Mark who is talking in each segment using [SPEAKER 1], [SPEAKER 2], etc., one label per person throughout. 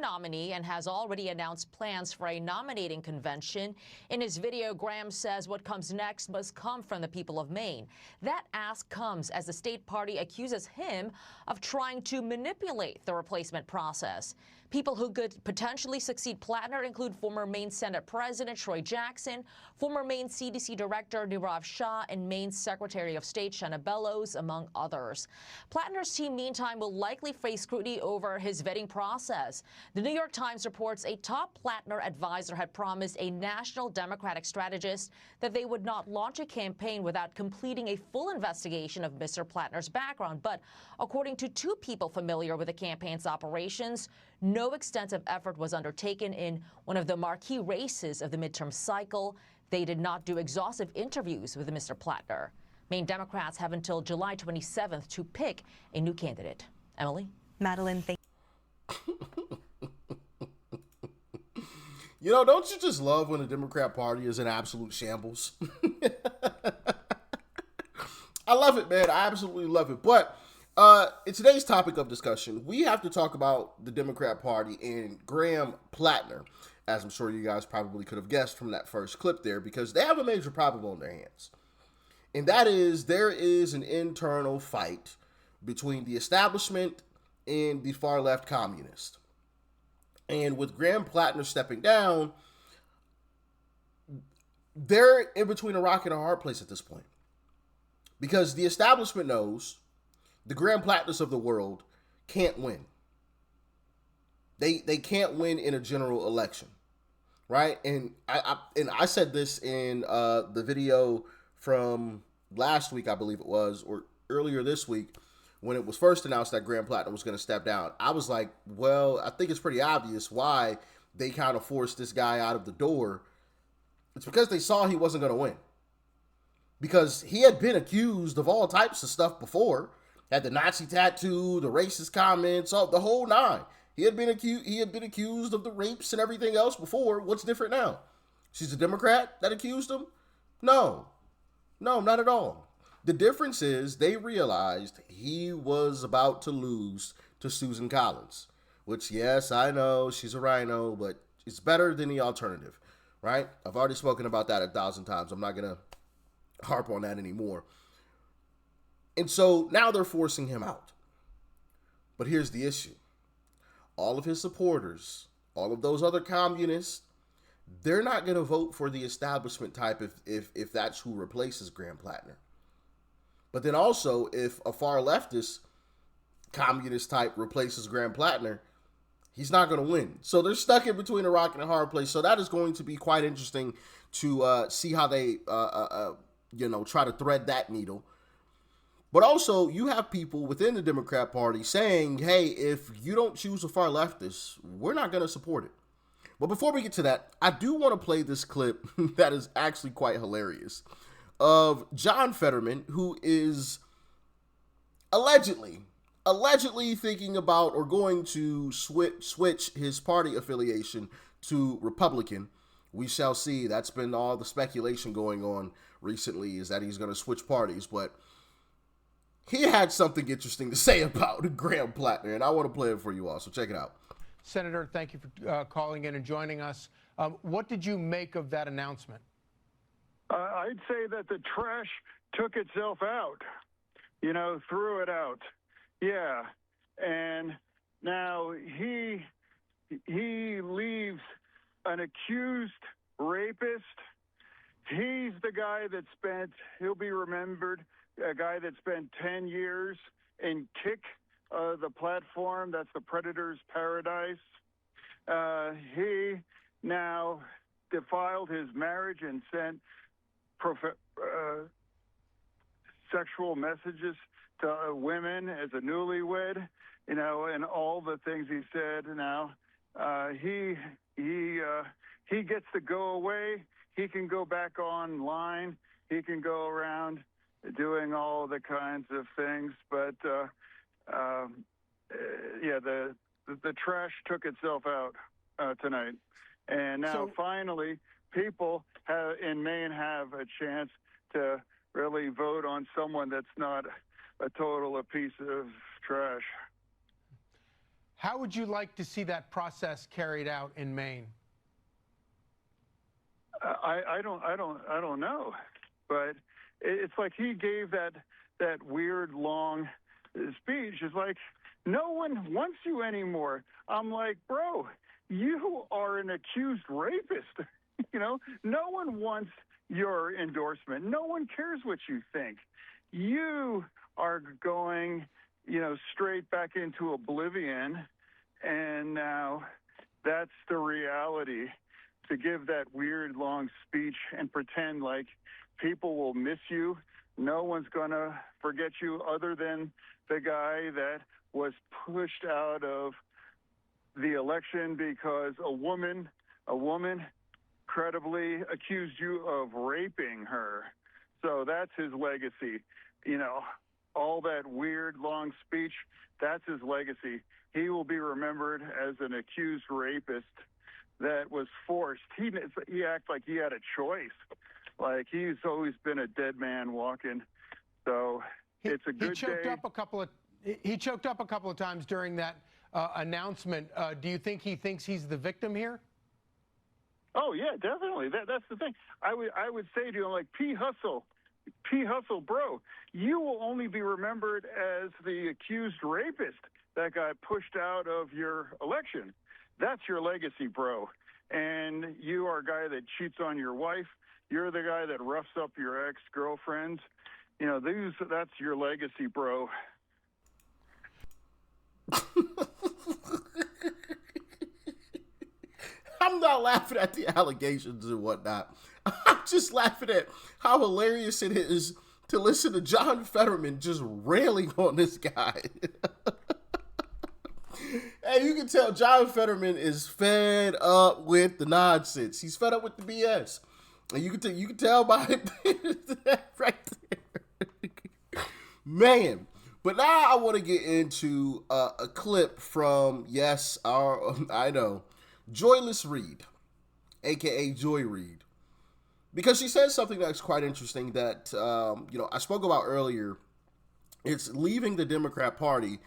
[SPEAKER 1] nominee and has already announced plans for a nominating convention. In his video, Graham says what comes next must come from the people of Maine. That ask comes as the state party accuses him of trying to manipulate the replacement process. People who could potentially succeed Platner include former Maine Senate President Troy Jackson, former Maine CDC Director Nirav Shah, and Maine Secretary of State Shanna Bellows, among others. Platner's team, meantime, will likely face scrutiny over his vetting process. The New York Times reports a top Platner advisor had promised a national Democratic strategist that they would not launch a campaign without completing a full investigation of Mr. Platner's background. But according to two people familiar with the campaign's operations, no extensive effort was undertaken in one of the marquee races of the midterm cycle. They did not do exhaustive interviews with Mr. Platner. Maine Democrats have until July 27th to pick a new candidate. Emily?
[SPEAKER 2] Madeline, thank
[SPEAKER 3] You know, don't you just love when the Democrat Party is in absolute shambles? I love it, man. I absolutely love it. But in today's topic of discussion, we have to talk about the Democrat Party and Graham Platner, as I'm sure you guys probably could have guessed from that first clip there, because they have a major problem on their hands. And that is, there is an internal fight between the establishment and the far left communists. And with Graham Platner stepping down, they're in between a rock and a hard place at this point. Because the establishment knows the Graham Platners of the world can't win. They can't win in a general election, right? And I said this in the video from last week, I believe it was, or earlier this week, when it was first announced that Graham Platner was going to step down. I was like, well, I think it's pretty obvious why they kind of forced this guy out of the door. It's because they saw he wasn't going to win. Because he had been accused of all types of stuff before. Had the Nazi tattoo, the racist comments, all the whole nine. He had been accused of the rapes and everything else before. What's different now? She's a Democrat that accused him? No, not at all. The difference is they realized he was about to lose to Susan Collins, which, yes, I know she's a rhino, but it's better than the alternative, right? I've already spoken about that 1,000 times. I'm not going to harp on that anymore. And so now they're forcing him out. But here's the issue. All of his supporters, all of those other communists, they're not going to vote for the establishment type if that's who replaces Graham Platner. But then also, if a far leftist communist type replaces Graham Platner, he's not going to win. So they're stuck in between a rock and a hard place. So that is going to be quite interesting to see how they, try to thread that needle. But also, you have people within the Democrat Party saying, hey, if you don't choose a far leftist, we're not going to support it. But before we get to that, I do want to play this clip that is actually quite hilarious of John Fetterman, who is allegedly thinking about or going to switch his party affiliation to Republican. We shall see. That's been all the speculation going on recently, is that he's going to switch parties. But he had something interesting to say about Graham Platner, and I want to play it for you all, so check it out.
[SPEAKER 4] Senator, thank you for calling in and joining us. What did you make of that announcement?
[SPEAKER 5] I'd say that the trash took itself out, threw it out. Yeah. And now he leaves an accused rapist. He's the guy he'll be remembered, a guy that spent 10 years in Kick, the platform. That's the Predator's Paradise. He now defiled his marriage and sent sexual messages to women as a newlywed, and all the things he said. Now he gets to go away. He can go back online. He can go around doing all the kinds of things. But the trash took itself out tonight, and now finally, people in Maine have a chance to really vote on someone that's not a piece of trash.
[SPEAKER 4] How would you like to see that process carried out in Maine?
[SPEAKER 5] I don't know, but it's like he gave that weird long speech. It's like no one wants you anymore. I'm like, bro, you are an accused rapist. No one wants your endorsement. No one cares what you think. You are going, straight back into oblivion, and now that's the reality. To give that weird long speech and pretend like people will miss you. No one's going to forget you other than the guy that was pushed out of the election because a woman credibly accused you of raping her. So that's his legacy. All that weird long speech, that's his legacy. He will be remembered as an accused rapist that was forced. He acted like he had a choice. Like he's always been a dead man walking. So it's a good day.
[SPEAKER 4] He choked up a couple of times during that announcement. Do you think he thinks he's the victim here?
[SPEAKER 5] Oh yeah, definitely. That's the thing. I would say to him, like, P. Hustle, bro. You will only be remembered as the accused rapist that got pushed out of your election. That's your legacy, bro. And you are a guy that cheats on your wife. You're the guy that roughs up your ex-girlfriends. That's your legacy, bro.
[SPEAKER 3] I'm not laughing at the allegations and whatnot. I'm just laughing at how hilarious it is to listen to John Fetterman just railing on this guy. And you can tell John Fetterman is fed up with the nonsense. He's fed up with the BS. And you can tell by it right there. Man. But now I want to get into a clip from, yes, Joyless Reid, a.k.a. Joy Reid. Because she says something that's quite interesting that, I spoke about earlier. It's leaving the Democrat Party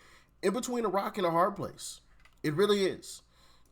[SPEAKER 3] in between a rock and a hard place. It really is.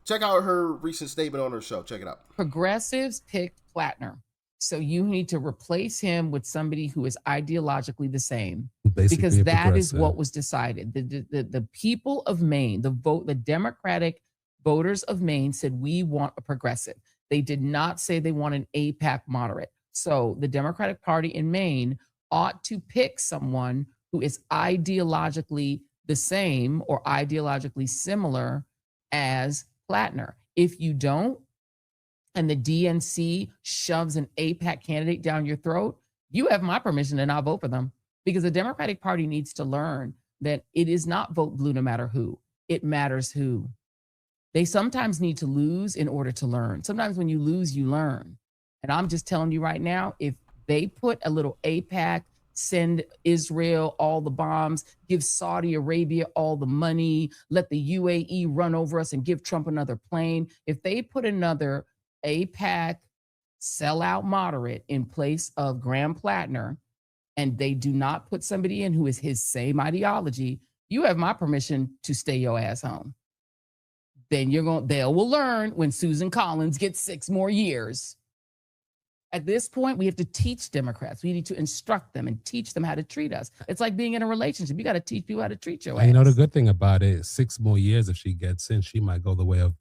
[SPEAKER 3] Check out her recent statement on her show. Check it out.
[SPEAKER 2] Progressives picked Platner. So you need to replace him with somebody who is ideologically the same. Basically, because that is what was decided. The people of Maine, the Democratic voters of Maine said, we want a progressive. They did not say they want an APAC moderate. So the Democratic Party in Maine ought to pick someone who is ideologically the same or ideologically similar as Platner. If you don't, and the DNC shoves an APAC candidate down your throat, you have my permission to not vote for them. Because the Democratic Party needs to learn that it is not vote blue no matter who. It matters who. They sometimes need to lose in order to learn. Sometimes when you lose, you learn. And I'm just telling you right now, if they put a little APAC, send Israel all the bombs, give Saudi Arabia all the money, let the UAE run over us and give Trump another plane. If they put another APAC sellout moderate in place of Graham Platner, and they do not put somebody in who is his same ideology, you have my permission to stay your ass home. Then they will learn when Susan Collins gets 6 more years. At this point, we have to teach Democrats. We need to instruct them and teach them how to treat us. It's like being in a relationship. You got to teach people how to treat your ass.
[SPEAKER 6] You know, the good thing about it, 6 more years, if she gets in, she might go the way of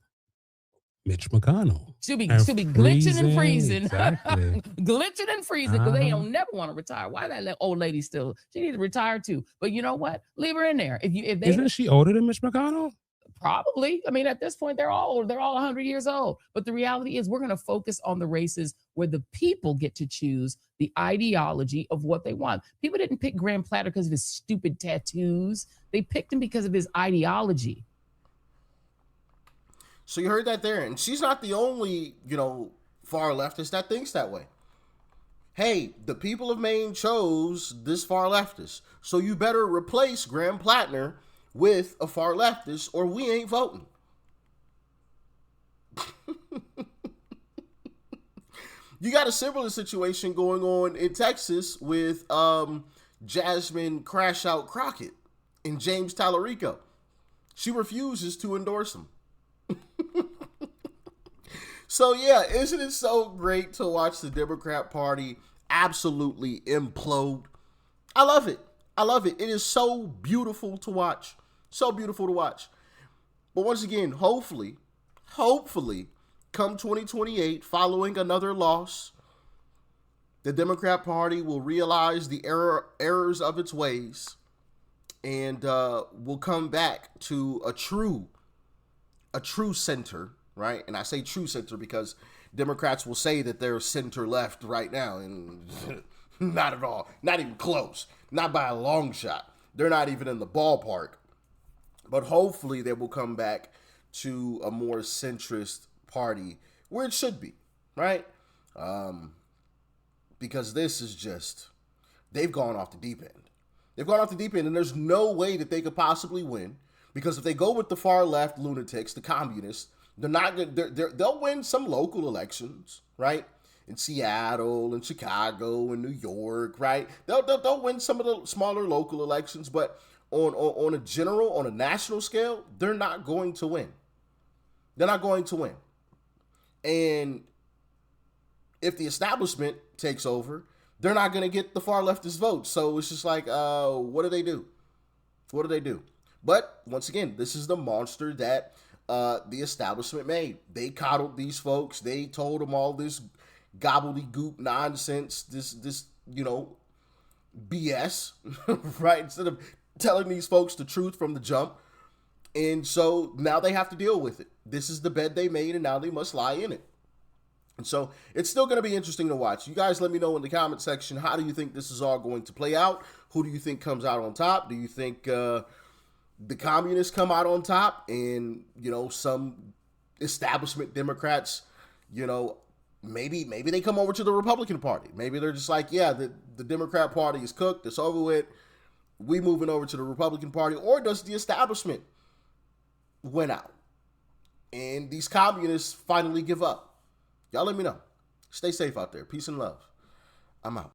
[SPEAKER 6] Mitch McConnell.
[SPEAKER 2] She'll be glitching and freezing.
[SPEAKER 6] Exactly.
[SPEAKER 2] Glitching and freezing because they don't never want to retire. Why that old lady still? She needs to retire too. But you know what? Leave her in there.
[SPEAKER 6] Isn't she older than Mitch McConnell?
[SPEAKER 2] Probably. I mean, at this point, they're all 100 years old. But the reality is we're going to focus on the races where the people get to choose the ideology of what they want. People didn't pick Graham Platner because of his stupid tattoos. They picked him because of his ideology.
[SPEAKER 3] So you heard that there. And she's not the only, far leftist that thinks that way. Hey, the people of Maine chose this far leftist. So you better replace Graham Platner with a far leftist or we ain't voting. You got a similar situation going on in Texas with Jasmine Crash Out Crockett and James Tallarico. She refuses to endorse him. So yeah, isn't it so great to watch the Democrat Party absolutely implode? I love it. I love it. It is so beautiful to watch. So beautiful to watch. But once again, hopefully, come 2028, following another loss, the Democrat Party will realize the errors of its ways and will come back to a true center, right? And I say true center because Democrats will say that they're center left right now, and not at all. Not even close. Not by a long shot. They're not even in the ballpark. But hopefully they will come back to a more centrist party where it should be, right? Because this is just, they've gone off the deep end. They've gone off the deep end, and there's no way that they could possibly win. Because if they go with the far left lunatics, the communists, they're not good. They'll win some local elections, right? In Seattle and Chicago and New York, right? They'll win some of the smaller local elections, but on a national scale, they're not going to win. They're not going to win. And if the establishment takes over, they're not going to get the far leftist votes. So it's just like, what do they do? What do they do? But once again, this is the monster that the establishment made. They coddled these folks. They told them all this gobbledygook nonsense, this BS, right? Instead of telling these folks the truth from the jump. And so now they have to deal with it. This is the bed they made, and now they must lie in it. And so it's still going to be interesting to watch. You guys let me know in the comment section, how do you think this is all going to play out? Who do you think comes out on top? Do you think the communists come out on top and, some establishment Democrats, maybe they come over to the Republican Party. Maybe they're just like, yeah, the Democrat Party is cooked. It's over with. We moving over to the Republican Party. Or does the establishment win out? And these communists finally give up. Y'all let me know. Stay safe out there. Peace and love. I'm out.